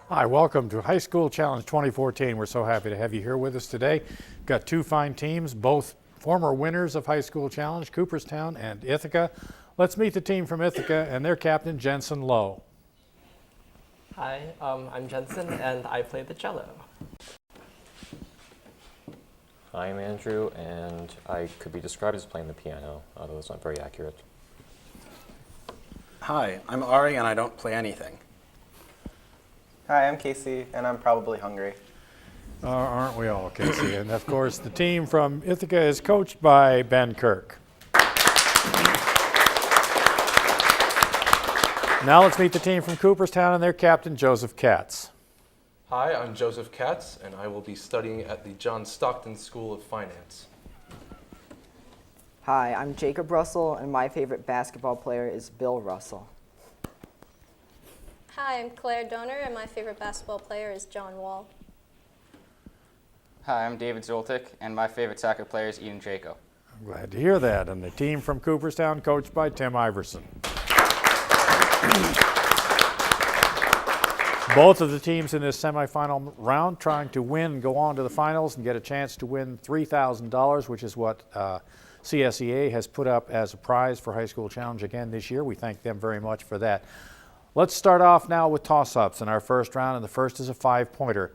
Hi, welcome to High School Challenge 2014. We're so happy to have you here with us today. Got two fine teams, both former winners of High School Challenge, Cooperstown and Ithaca. Let's meet the team from Ithaca and their captain, Jensen Lowe. Hi, I'm Jensen and I play the cello. I'm Andrew and I could be described as playing the piano, although it's not very accurate. Hi, I'm Ari and I don't play anything. Hi, I'm Casey, and I'm probably hungry. Aren't we all, Casey? And of course, the team from Ithaca is coached by Ben Kirk. Now let's meet the team from Cooperstown and their captain, Joseph Katz. Hi, I'm Joseph Katz, and I will be studying at the John Stockton School of Finance. Hi, I'm Jacob Russell, and my favorite basketball player is Bill Russell. Hi, I'm Claire Donner, and my favorite basketball player is John Wall. Hi, I'm David Zoltik, and my favorite soccer player is Ian Jaco. I'm glad to hear that. And the team from Cooperstown, coached by Tim Iverson. Both of the teams in this semifinal round trying to win, go on to the finals, and get a chance to win $3,000, which is what CSEA has put up as a prize for High School Challenge again this year. We thank them very much for that. Let's start off now with toss-ups in our first round, and the first is a five-pointer.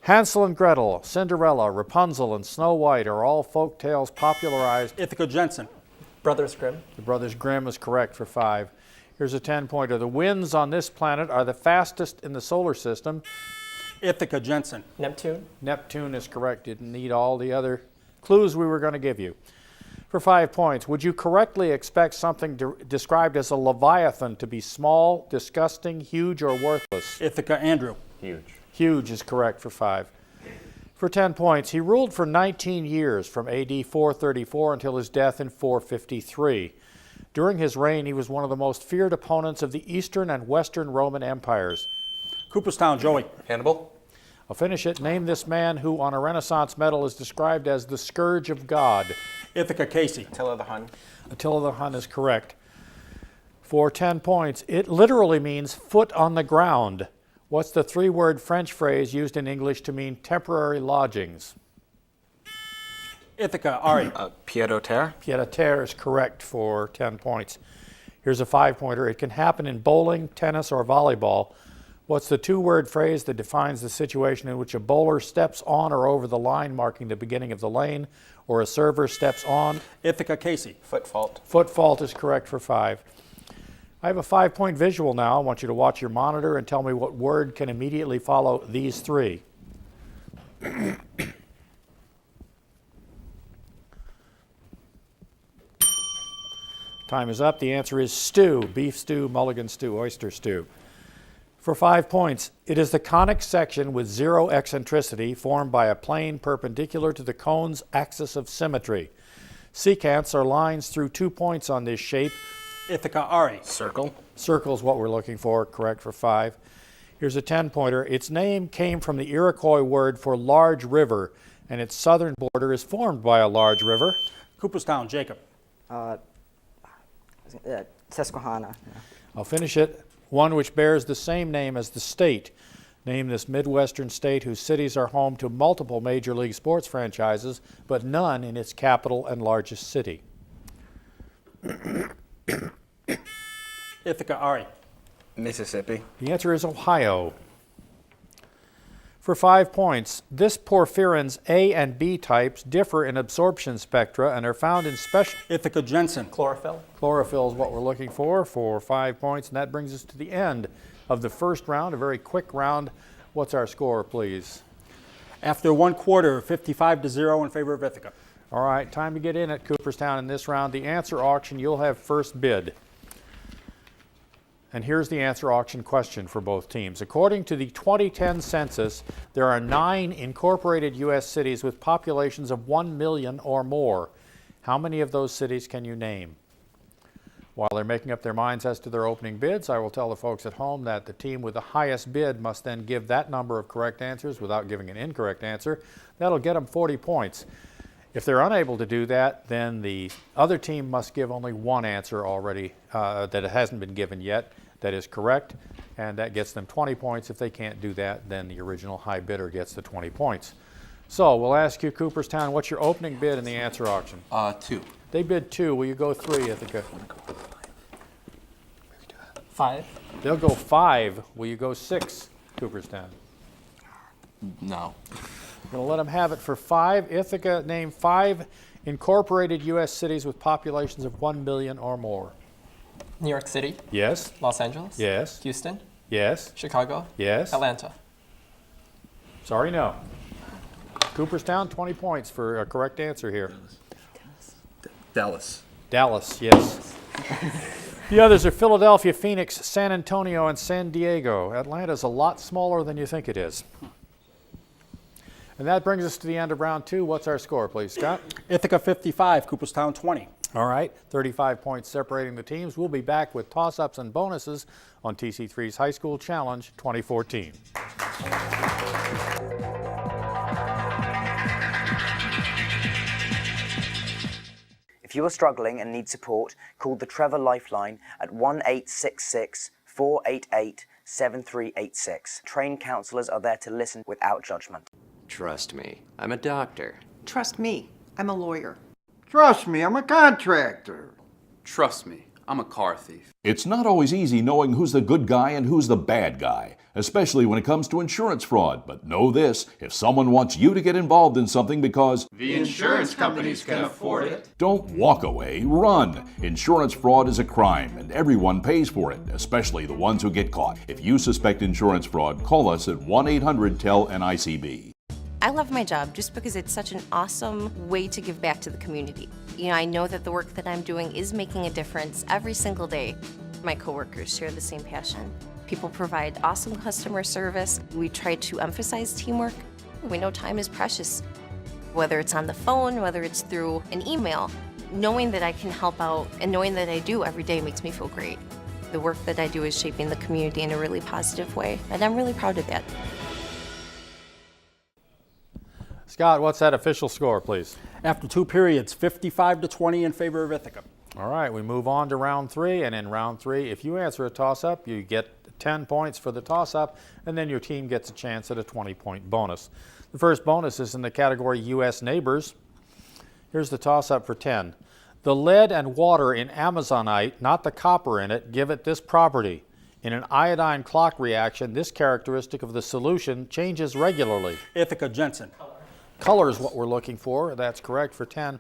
Hansel and Gretel, Cinderella, Rapunzel, and Snow White are all folk tales popularized. Ithaca Jensen. Brothers Grimm. The Brothers Grimm is correct for 5. Here's a 10-pointer. The winds on this planet are the fastest in the solar system. Ithaca Jensen. Neptune. Neptune is correct. Didn't need all the other clues we were going to give you. For 5 points, would you correctly expect something described as a leviathan to be small, disgusting, huge, or worthless? Ithaca Andrew. Huge. Huge is correct for 5. For 10 points, he ruled for 19 years from AD 434 until his death in 453. During his reign, he was one of the most feared opponents of the Eastern and Western Roman empires. Cooperstown Joey. Hannibal. I'll finish it. Name this man who on a Renaissance medal is described as the scourge of God. Ithaca Casey. Attila the Hun. Attila the Hun is correct. For 10 points, it literally means foot on the ground. What's the 3-word French phrase used in English to mean temporary lodgings? Ithaca Ari. Pied-à-terre. Pied-à-terre is correct for 10 points. Here's a 5-pointer. It can happen in bowling, tennis, or volleyball. What's the 2-word phrase that defines the situation in which a bowler steps on or over the line marking the beginning of the lane, or a server steps on? Ithaca Casey. Foot fault. Foot fault is correct for 5. I have a 5-point visual now. I want you to watch your monitor and tell me what word can immediately follow these 3. Time is up. The answer is stew. Beef stew, mulligan stew, oyster stew. For 5 points, it is the conic section with 0 eccentricity formed by a plane perpendicular to the cone's axis of symmetry. Secants are lines through 2 points on this shape. Ithaca Ari. Circle. Circle is what we're looking for, correct for 5. Here's a 10-pointer. Its name came from the Iroquois word for large river, and its southern border is formed by a large river. Cooperstown Jacob. Susquehanna. Yeah. I'll finish it. One which bears the same name as the state. Name this Midwestern state whose cities are home to multiple Major League sports franchises, but none in its capital and largest city. Ithaca Ari. Mississippi. The answer is Ohio. For 5 points, this porphyrin's A and B types differ in absorption spectra and are found in special... Ithaca Jensen. Chlorophyll. Chlorophyll is what we're looking for 5 points, and that brings us to the end of the first round, a very quick round. What's our score, please? After 1 quarter, 55-0 in favor of Ithaca. All right, time to get in at Cooperstown in this round. The answer auction, you'll have first bid. And here's the answer auction question for both teams. According to the 2010 census, there are 9 incorporated U.S. cities with populations of 1 million or more. How many of those cities can you name? While they're making up their minds as to their opening bids, I will tell the folks at home that the team with the highest bid must then give that number of correct answers without giving an incorrect answer. That'll get them 40 points. If they're unable to do that, then the other team must give only one answer already that hasn't been given yet that is correct, and that gets them 20 points. If they can't do that, then the original high bidder gets the 20 points. So we'll ask you, Cooperstown, what's your opening bid in the answer auction? 2. They bid 2. Will you go 3, Ithaca? 5. They'll go 5. Will you go 6, Cooperstown? No. I'm going to let them have it for 5. Ithaca, name 5 incorporated U.S. cities with populations of 1 million or more. New York City, Yes? Los Angeles, Yes? Houston, Yes? Chicago, Yes? Atlanta. Sorry, no. Cooperstown, 20 points for a correct answer here. Dallas. Dallas, yes. The others are Philadelphia, Phoenix, San Antonio, and San Diego. Atlanta's a lot smaller than you think it is. And that brings us to the end of round 2. What's our score, please, Scott? Ithaca 55, Cooperstown 20. All right, 35 points separating the teams. We'll be back with toss-ups and bonuses on TC3's High School Challenge 2014. If you are struggling and need support, call the Trevor Lifeline at 1-866 488 7386. Trained counsellors are there to listen without judgment. Trust me, I'm a doctor. Trust me, I'm a lawyer. Trust me, I'm a contractor. Trust me, I'm a car thief. It's not always easy knowing who's the good guy and who's the bad guy, especially when it comes to insurance fraud. But know this, if someone wants you to get involved in something because the insurance companies can afford it, don't walk away, run. Insurance fraud is a crime and everyone pays for it, especially the ones who get caught. If you suspect insurance fraud, call us at 1-800-TEL-NICB. I love my job just because it's such an awesome way to give back to the community. You know, I know that the work that I'm doing is making a difference every single day. My coworkers share the same passion. People provide awesome customer service. We try to emphasize teamwork. We know time is precious. Whether it's on the phone, whether it's through an email, knowing that I can help out and knowing that I do every day makes me feel great. The work that I do is shaping the community in a really positive way, and I'm really proud of that. Scott, what's that official score, please? After 2 periods, 55-20 in favor of Ithaca. All right, we move on to round 3, and in round 3, if you answer a toss-up, you get 10 points for the toss-up, and then your team gets a chance at a 20-point bonus. The first bonus is in the category U.S. Neighbors. Here's the toss-up for 10. The lead and water in Amazonite, not the copper in it, give it this property. In an iodine clock reaction, this characteristic of the solution changes regularly. Ithaca, Jensen. Color is what we're looking for. That's correct for 10.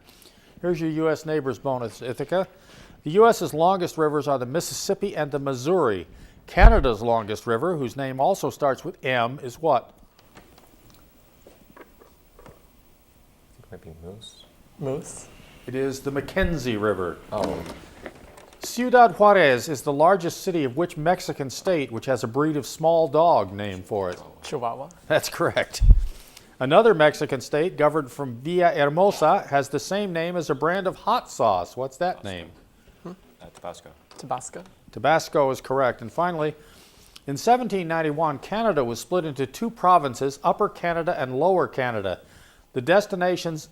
Here's your U.S. Neighbors bonus, Ithaca. The U.S.'s longest rivers are the Mississippi and the Missouri. Canada's longest river, whose name also starts with M, is what? I think it might be Moose. Moose. It is the Mackenzie River. Oh. Ciudad Juarez is the largest city of which Mexican state which has a breed of small dog named for it? Chihuahua. That's correct. Another Mexican state, governed from Villahermosa, has the same name as a brand of hot sauce. What's that name? Tabasco. Tabasco. Tabasco is correct. And finally, in 1791, Canada was split into 2 provinces, Upper Canada and Lower Canada. The designations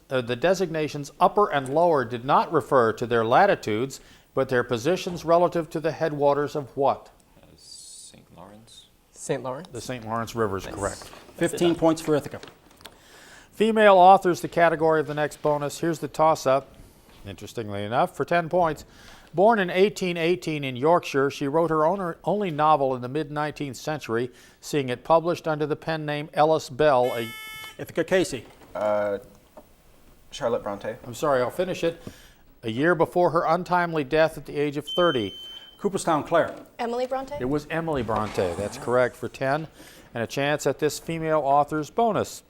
Upper and Lower did not refer to their latitudes, but their positions relative to the headwaters of what? St. Lawrence. St. Lawrence. The St. Lawrence River is correct. 15 points for Ithaca. Female authors, the category of the next bonus. Here's the toss-up, interestingly enough, for 10 points. Born in 1818 in Yorkshire, she wrote her only novel in the mid-19th century, seeing it published under the pen name Ellis Bell. Ithaca, Casey. Charlotte Bronte. I'm sorry, I'll finish it. A year before her untimely death at the age of 30. Cooperstown, Claire. Emily Bronte? It was Emily Bronte. That's correct for 10. And a chance at this female author's bonus.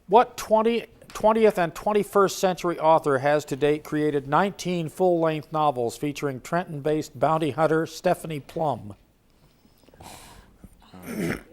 What 20th and 21st century author has to date created 19 full-length novels featuring Trenton-based bounty hunter Stephanie Plum?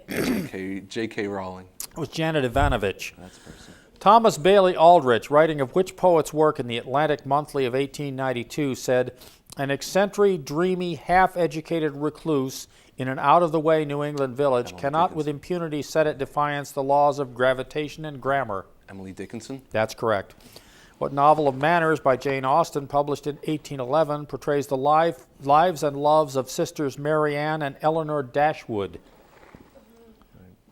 J.K. Rowling. It was Janet Ivanovich. That's person. Thomas Bailey Aldrich, writing of which poet's work in the Atlantic Monthly of 1892, said, "An eccentric, dreamy, half-educated recluse in an out-of-the-way New England village cannot with impunity set at defiance the laws of gravitation and grammar." Emily Dickinson? That's correct. What novel of manners by Jane Austen, published in 1811, portrays the lives and loves of sisters Mary Ann and Eleanor Dashwood?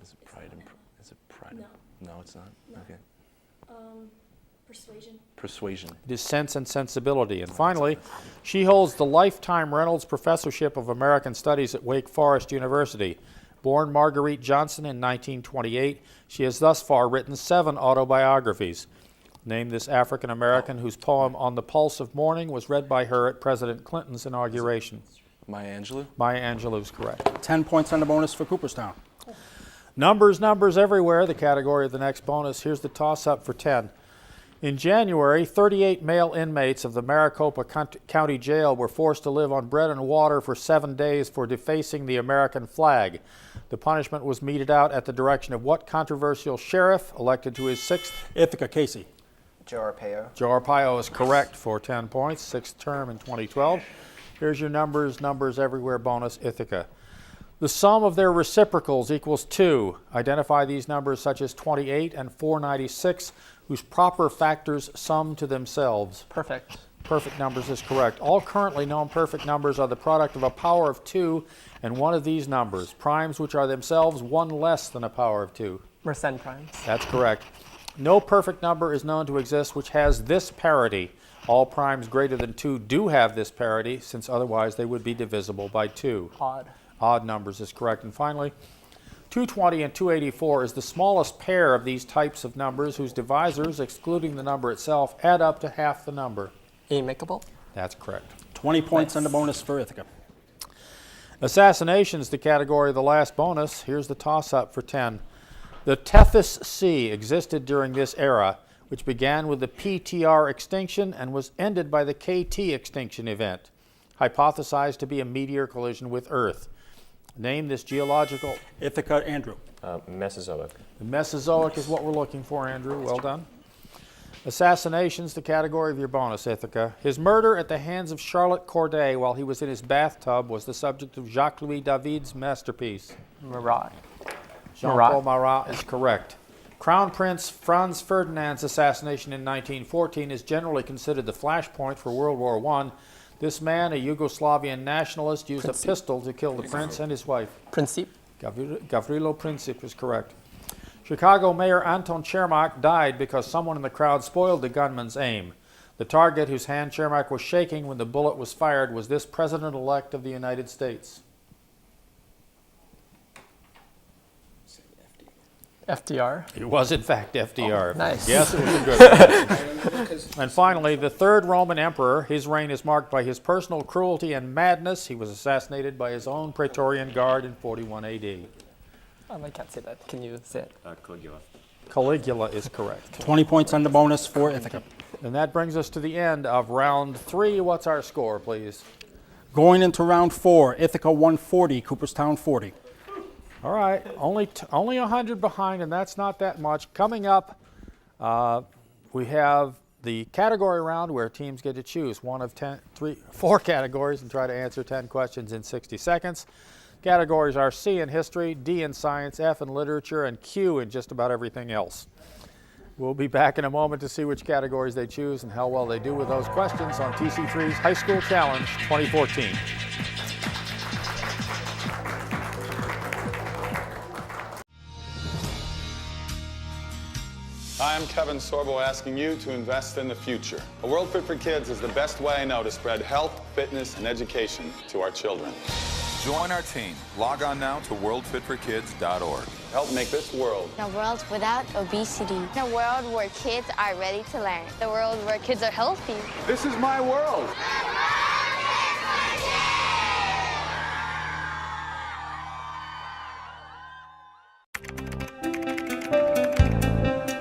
Is it Pride and No, it's not. No. Okay. Persuasion. Persuasion. It is Sense and Sensibility. And finally, she holds the lifetime Reynolds Professorship of American Studies at Wake Forest University. Born Marguerite Johnson in 1928, she has thus far written 7 autobiographies. Name this African American whose poem On the Pulse of Morning was read by her at President Clinton's inauguration. Maya Angelou? Maya Angelou is correct. 10 points on the bonus for Cooperstown. Numbers, numbers everywhere, the category of the next bonus. Here's the toss-up for 10. In January, 38 male inmates of the Maricopa County Jail were forced to live on bread and water for 7 days for defacing the American flag. The punishment was meted out at the direction of what controversial sheriff elected to his 6th? Ithaca, Casey. Joe Arpaio. Joe Arpaio is correct for 10 points, 6th term in 2012. Here's your numbers, numbers everywhere bonus, Ithaca. The sum of their reciprocals equals 2. Identify these numbers such as 28 and 496, whose proper factors sum to themselves. Perfect. Perfect numbers is correct. All currently known perfect numbers are the product of a power of 2 and one of these numbers. Primes which are themselves 1 less than a power of 2. Mersenne primes. That's correct. No perfect number is known to exist which has this parity. All primes greater than 2 do have this parity, since otherwise they would be divisible by 2. Odd. Odd numbers is correct. And finally, 220 and 284 is the smallest pair of these types of numbers whose divisors, excluding the number itself, add up to half the number. Amicable. That's correct. 20 points on the bonus for Ithaca. Assassinations, the category of the last bonus. Here's the toss-up for 10. The Tethys Sea existed during this era, which began with the PTR extinction and was ended by the KT extinction event, hypothesized to be a meteor collision with Earth. Name this geological... Ithaca, Andrew. Mesozoic. The Mesozoic is what we're looking for, Andrew. Well done. Assassinations, the category of your bonus, Ithaca. His murder at the hands of Charlotte Corday while he was in his bathtub was the subject of Jacques-Louis David's masterpiece. Marat. Jean-Paul Marat is correct. Crown Prince Franz Ferdinand's assassination in 1914 is generally considered the flashpoint for World War I. This man, a Yugoslavian nationalist, used a pistol to kill the prince and his wife. Princip. Gavrilo Princip is correct. Chicago Mayor Anton Chermak died because someone in the crowd spoiled the gunman's aim. The target, whose hand Chermak was shaking when the bullet was fired, was this president-elect of the United States. FDR. It was, in fact, FDR. Oh, nice. Yes, it was a good one. And finally, the 3rd Roman emperor. His reign is marked by his personal cruelty and madness. He was assassinated by his own Praetorian Guard in 41 AD. I can't say that. Can you say it? Caligula. Caligula is correct. 20 points on the bonus for Ithaca. And that brings us to the end of round 3. What's our score, please? Going into round 4, Ithaca 140, Cooperstown 40. All right, only 100 behind, and that's not that much. Coming up, we have the category round where teams get to choose one of 4 categories and try to answer 10 questions in 60 seconds. Categories are C in history, D in science, F in literature, and Q in just about everything else. We'll be back in a moment to see which categories they choose and how well they do with those questions on TC3's High School Challenge 2014. Hi, I'm Kevin Sorbo asking you to invest in the future. A World Fit for Kids is the best way I know to spread health, fitness, and education to our children. Join our team. Log on now to worldfitforkids.org. Help make this world A world without obesity. A world where kids are ready to learn. A world where kids are healthy. This is my world.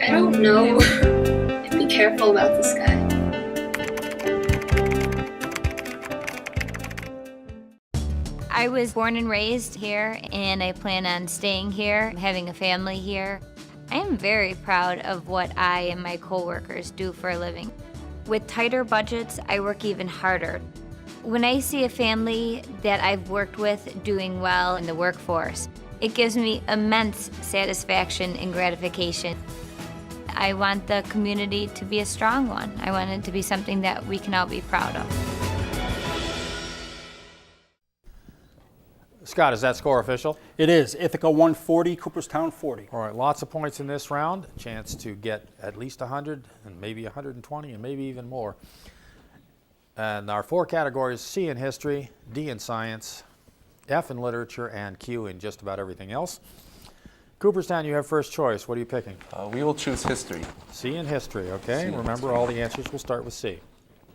I don't know. Be careful about this guy. I was born and raised here, and I plan on staying here, having a family here. I am very proud of what I and my coworkers do for a living. With tighter budgets, I work even harder. When I see a family that I've worked with doing well in the workforce, it gives me immense satisfaction and gratification. I want the community to be a strong one. I want it to be something that we can all be proud of. Scott, is that score official? It is. Ithaca 140, Cooperstown 40. All right, lots of points in this round. A chance to get at least 100 and maybe 120 and maybe even more. And our 4 categories: C in history, D in science, F in literature, and Q in just about everything else. Cooperstown, you have first choice. What are you picking? We will choose history. C in history, okay? C in Remember, history. all the answers will start with C.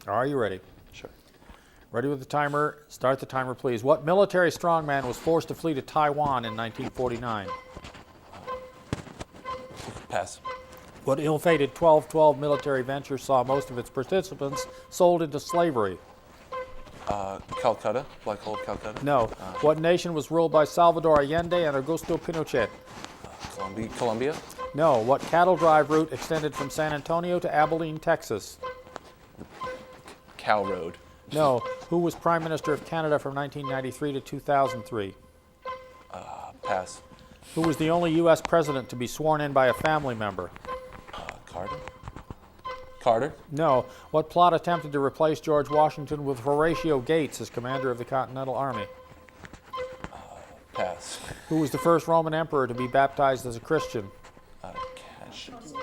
Are you ready? Sure. Ready with the timer? Start the timer, please. What military strongman was forced to flee to Taiwan in 1949? Pass. What ill-fated 12-12 military venture saw most of its participants sold into slavery? Calcutta, Black Hole of Calcutta. No. What nation was ruled by Salvador Allende and Augusto Pinochet? Colombia. No. What cattle drive route extended from San Antonio to Abilene, Texas? Cow Road. No. Who was Prime Minister of Canada from 1993 to 2003? Pass. Who was the only U.S. president to be sworn in by a family member? Carter. Carter. No. What plot attempted to replace George Washington with Horatio Gates as commander of the Continental Army? Pass. Who was the first Roman emperor to be baptized as a Christian?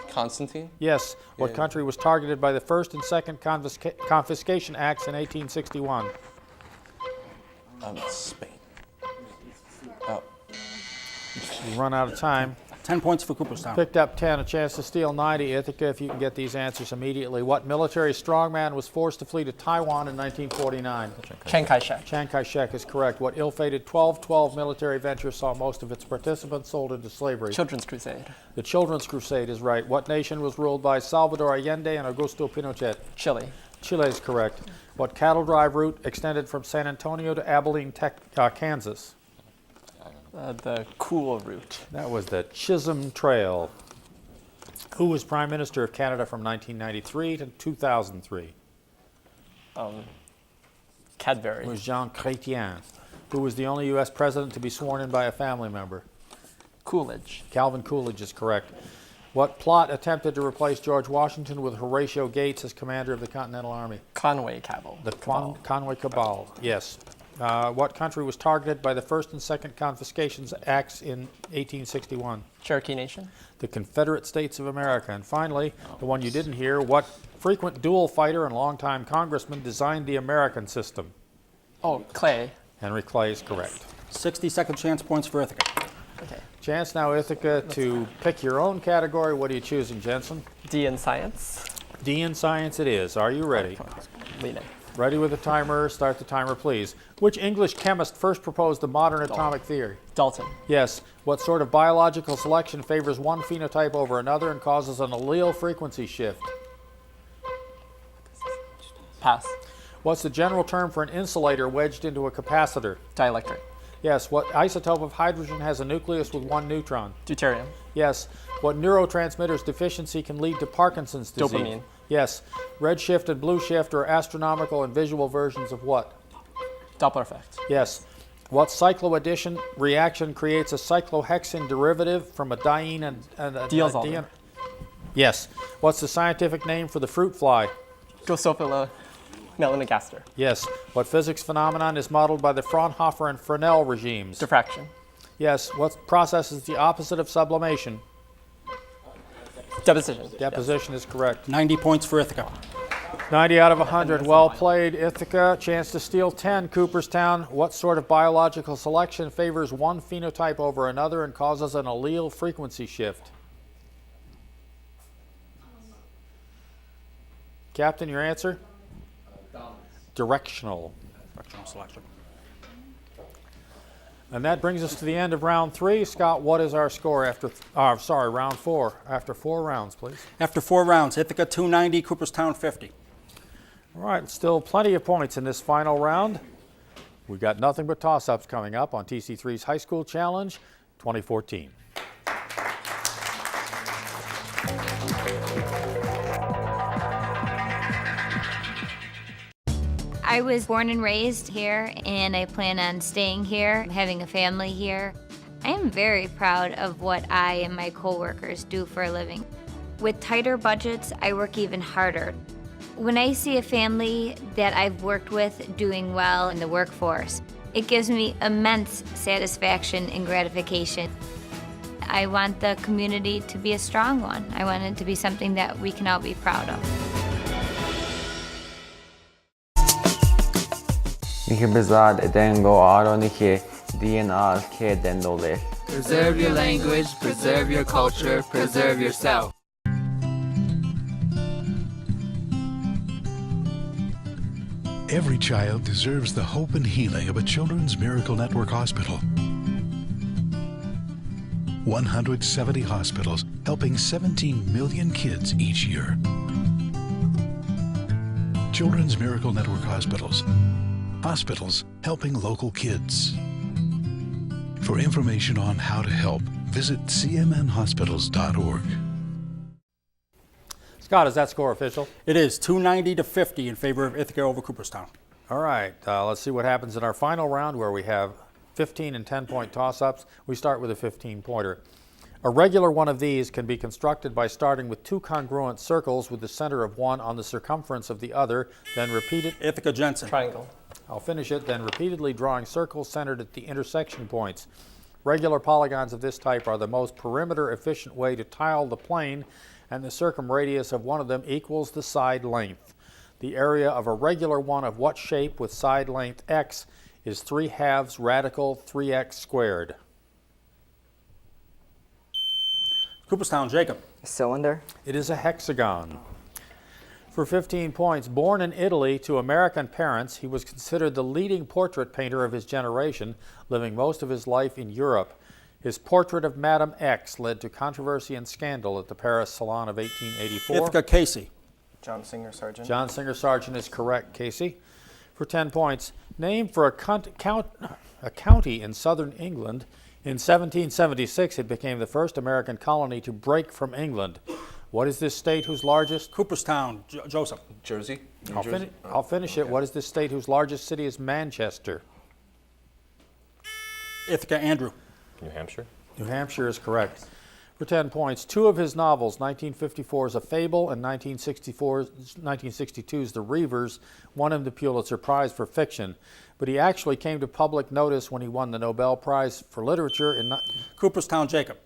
Constantine. Yes. What country was targeted by the First and Second Confiscation Acts in 1861? Spain. We run out of time. 10 points for Cooperstown. Picked up 10, a chance to steal 90. Ithaca, if you can get these answers immediately. What military strongman was forced to flee to Taiwan in 1949? Chiang Kai-shek. Chiang Kai-shek is correct. What ill-fated 12-12 military venture saw most of its participants sold into slavery? Children's Crusade. The Children's Crusade is right. What nation was ruled by Salvador Allende and Augusto Pinochet? Chile. Chile is correct. What cattle drive route extended from San Antonio to Abilene, Kansas? The Cool route. That was the Chisholm Trail. Who was Prime Minister of Canada from 1993 to 2003? Cadbury. It was Jean Chrétien. Who was the only U.S. president to be sworn in by a family member? Coolidge. Calvin Coolidge is correct. What plot attempted to replace George Washington with Horatio Gates as commander of the Continental Army? Conway Cabal. The Conway Cabal, yes. What country was targeted by the First and Second Confiscations Acts in 1861? Cherokee Nation. The Confederate States of America. And finally, the one you didn't hear, what frequent duel fighter and longtime congressman designed the American system? Oh, Clay. Henry Clay is correct. 60-second chance points for Ithaca. Okay. Chance now, Ithaca, to pick your own category. What are you choosing, Jensen? D in science. D in science it is. Are you ready? Leading. Ready with the timer. Start the timer, please. Which English chemist first proposed the modern atomic theory? Dalton. Yes. What sort of biological selection favors one phenotype over another and causes an allele frequency shift? Pass. What's the general term for an insulator wedged into a capacitor? Dielectric. Yes. What isotope of hydrogen has a nucleus with one neutron? Deuterium. Yes. What neurotransmitter's deficiency can lead to Parkinson's disease? Dopamine. Yes. Redshift and blue shift are astronomical and visual versions of what? Doppler effect. Yes. What cycloaddition reaction creates a cyclohexane derivative from a diene and a Diazoline. diene? Yes. What's the scientific name for the fruit fly? Drosophila melanogaster. Yes. What physics phenomenon is modeled by the Fraunhofer and Fresnel regimes? Diffraction. Yes. What process is the opposite of sublimation? Deposition. Deposition is correct. 90 points for Ithaca. 90 out of 100. Well played, Ithaca. Chance to steal 10, Cooperstown. What sort of biological selection favors one phenotype over another and causes an allele frequency shift? Captain, your answer? Directional. Directional selection. And that brings us to the end of round 3. Scott, what is our score after, round 4? After 4 rounds, please. After 4 rounds, Ithaca 290, Cooperstown 50. All right, still plenty of points in this final round. We've got nothing but toss-ups coming up on TC3's High School Challenge 2014. I was born and raised here, and I plan on staying here, having a family here. I am very proud of what I and my coworkers do for a living. With tighter budgets, I work even harder. When I see a family that I've worked with doing well in the workforce, it gives me immense satisfaction and gratification. I want the community to be a strong one. I want it to be something that we can all be proud of. Preserve your language, preserve your culture, preserve yourself. Every child deserves the hope and healing of a Children's Miracle Network hospital. 170 hospitals helping 17 million kids each year. Children's Miracle Network hospitals. Hospitals helping local kids. For information on how to help, visit cmnhospitals.org. Scott, is that score official? It is 290 to 50 in favor of Ithaca over Cooperstown. All right, let's see what happens in our final round where we have 15 and 10-point toss-ups. We start with a 15-pointer. A regular one of these can be constructed by starting with two congruent circles with the center of one on the circumference of the other, then repeat it. Ithaca Jensen. Triangle. I'll finish it, then repeatedly drawing circles centered at the intersection points. Regular polygons of this type are the most perimeter-efficient way to tile the plane, and the circumradius of one of them equals the side length. The area of a regular one of what shape with side length x is 3/2 radical 3x squared? Cooperstown, Jacob. A cylinder. It is a hexagon. For 15 points, born in Italy to American parents, he was considered the leading portrait painter of his generation, living most of his life in Europe. His portrait of Madame X led to controversy and scandal at the Paris Salon of 1884. Ithaca Casey. John Singer Sargent. John Singer Sargent is correct, Casey. For 10 points, named for a county in southern England, in 1776 it became the first American colony to break from England. What is this state whose largest? Cooperstown, Joseph. Jersey. I'll finish it. What is this state whose largest city is Manchester? Ithaca, Andrew. New Hampshire. New Hampshire is correct. For 10 points, two of his novels, 1954's A Fable and 1962's The Reivers, won him the Pulitzer Prize for fiction. But he actually came to public notice when he won the Nobel Prize for Literature in... Cooperstown, Jacob.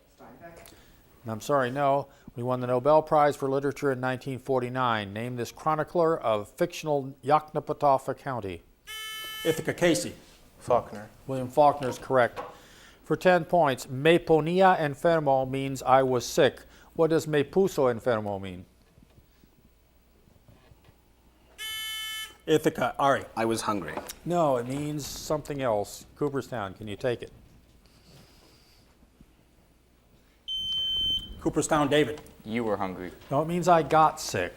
I'm sorry, no. He won the Nobel Prize for Literature in 1949. Name this chronicler of fictional Yoknapatawpha County. Ithaca Casey. Faulkner. William Faulkner is correct. For 10 points, me ponía enfermo means I was sick. What does me puso enfermo mean? Ithaca, Ari. I was hungry. No, it means something else. Cooperstown, can you take it? Cooperstown, David. You were hungry. No, it means I got sick.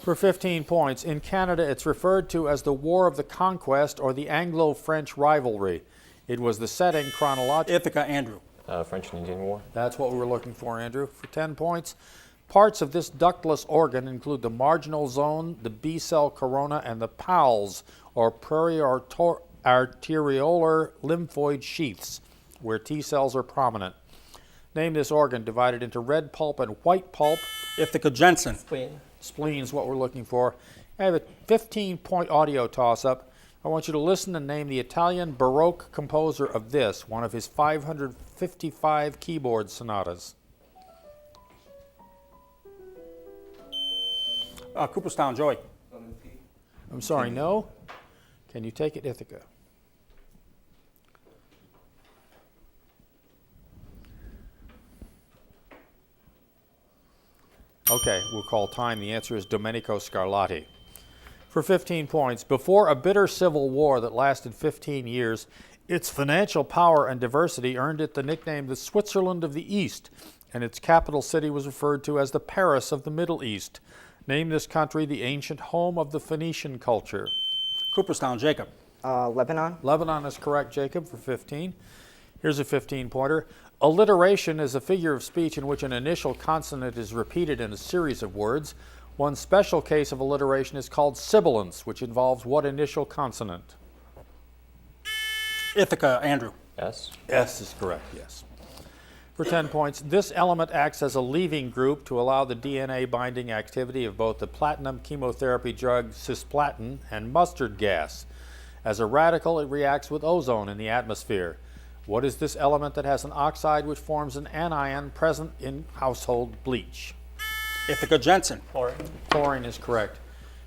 For 15 points, in Canada it's referred to as the War of the Conquest or the Anglo-French rivalry. It was the setting chronologically. Ithaca, Andrew. French and Indian War. That's what we were looking for, Andrew. For 10 points, parts of this ductless organ include the marginal zone, the B-cell corona, and the PALS, or periarteriolar lymphoid sheaths, where T cells are prominent. Name this organ divided into red pulp and white pulp. Ithaca Jensen. Spleen. Spleen is what we're looking for. I have a 15-point audio toss-up. I want you to listen and name the Italian Baroque composer of this, one of his 555 keyboard sonatas. Cooperstown, Joy. I'm sorry, no? Can you take it, Ithaca? Okay, we'll call time. The answer is Domenico Scarlatti. For 15 points, before a bitter civil war that lasted 15 years, its financial power and diversity earned it the nickname the Switzerland of the East, and its capital city was referred to as the Paris of the Middle East. Name this country the ancient home of the Phoenician culture. Cooperstown, Jacob. Lebanon. Lebanon is correct, Jacob, for 15. Here's a 15-pointer. Alliteration is a figure of speech in which an initial consonant is repeated in a series of words. One special case of alliteration is called sibilance, which involves what initial consonant? Ithaca, Andrew. S. S is correct, yes. For 10 points, this element acts as a leaving group to allow the DNA binding activity of both the platinum chemotherapy drug cisplatin and mustard gas. As a radical, it reacts with ozone in the atmosphere. What is this element that has an oxide which forms an anion present in household bleach? Ithaca, Jensen. Chlorine is correct.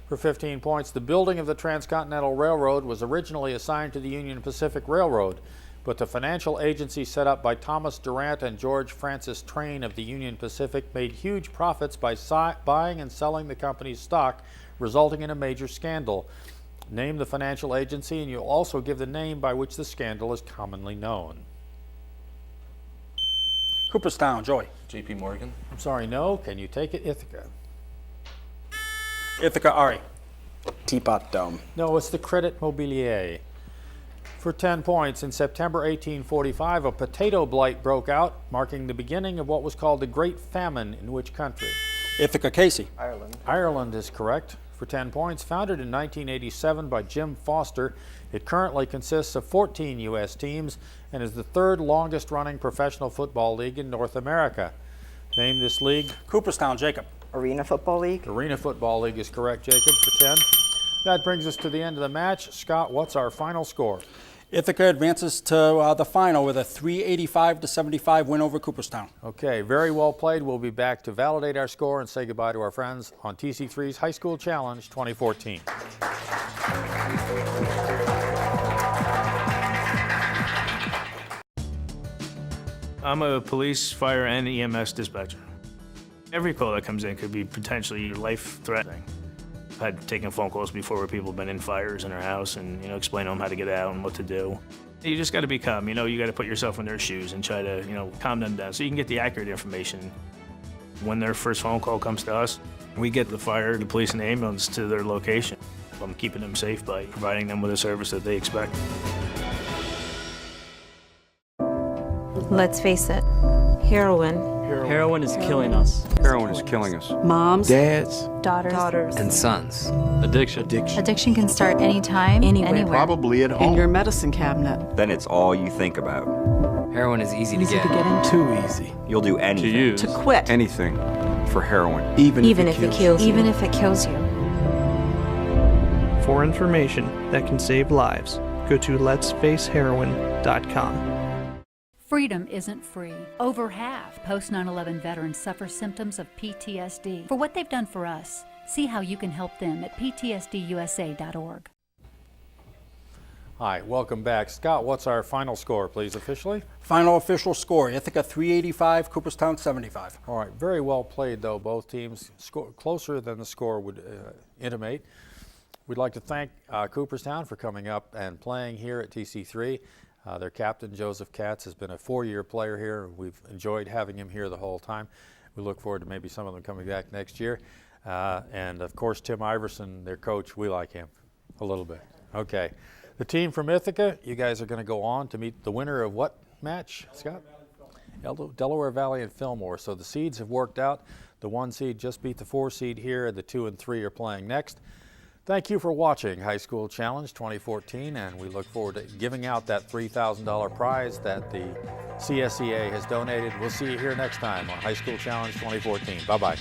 For 15 points, the building of the Transcontinental Railroad was originally assigned to the Union Pacific Railroad, but the financial agency set up by Thomas Durant and George Francis Train of the Union Pacific made huge profits by buying and selling the company's stock, resulting in a major scandal. Name the financial agency, and you'll also give the name by which the scandal is commonly known. Cooperstown, Joey. J.P. Morgan. I'm sorry, no. Can you take it? Ithaca. Ithaca, Ari. Teapot Dome. No, it's the Credit Mobilier. For 10 points, in September 1845, a potato blight broke out, marking the beginning of what was called the Great Famine in which country? Ithaca, Casey. Ireland. Ireland is correct. For 10 points, founded in 1987 by Jim Foster, it currently consists of 14 U.S. teams and is the third longest running professional football league in North America. Name this league. Cooperstown, Jacob. Arena Football League. Arena Football League is correct, Jacob, for 10. That brings us to the end of the match. Scott, what's our final score? Ithaca advances to the final with a 385-75 win over Cooperstown. Okay, very well played. We'll be back to validate our score and say goodbye to our friends on TC3's High School Challenge 2014. I'm a police, fire, and EMS dispatcher. Every call that comes in could be potentially life-threatening. I've had taken phone calls before where people have been in fires in their house and, explain to them how to get out and what to do. You just got to be calm, you got to put yourself in their shoes and try to, calm them down so you can get the accurate information. When their first phone call comes to us, we get the fire, the police, and the ambulance to their location. I'm keeping them safe by providing them with a service that they expect. Let's face it, heroin. Heroin is killing us. Heroin is killing us. Moms, Dads, daughters, And sons. Addiction. Addiction can start anytime, anywhere. probably at home. In your medicine cabinet. Then it's all you think about. Heroin is easy to get. into. Too easy. You'll do anything. To use. To quit. Anything for heroin. Even if it kills you. Even if it kills you. For information that can save lives, go to letsfaceheroin.com. Freedom isn't free. Over half post-9/11 veterans suffer symptoms of PTSD. For what they've done for us, see how you can help them at ptsdusa.org. Hi, welcome back. Scott, what's our final score, please, officially? Final official score, Ithaca 385, Cooperstown 75. All right, very well played, though. Both teams score closer than the score would intimate. We'd like to thank Cooperstown for coming up and playing here at TC3. Their captain, Joseph Katz, has been a 4-year player here. We've enjoyed having him here the whole time. We look forward to maybe some of them coming back next year. And, of course, Tim Iverson, their coach, we like him a little bit. Okay. The team from Ithaca, you guys are going to go on to meet the winner of what match, Scott? Delaware Valley and Fillmore. So the seeds have worked out. The 1 seed just beat the 4 seed here, and the 2 and 3 are playing next. Thank you for watching High School Challenge 2014, and we look forward to giving out that $3,000 prize that the CSEA has donated. We'll see you here next time on High School Challenge 2014. Bye-bye.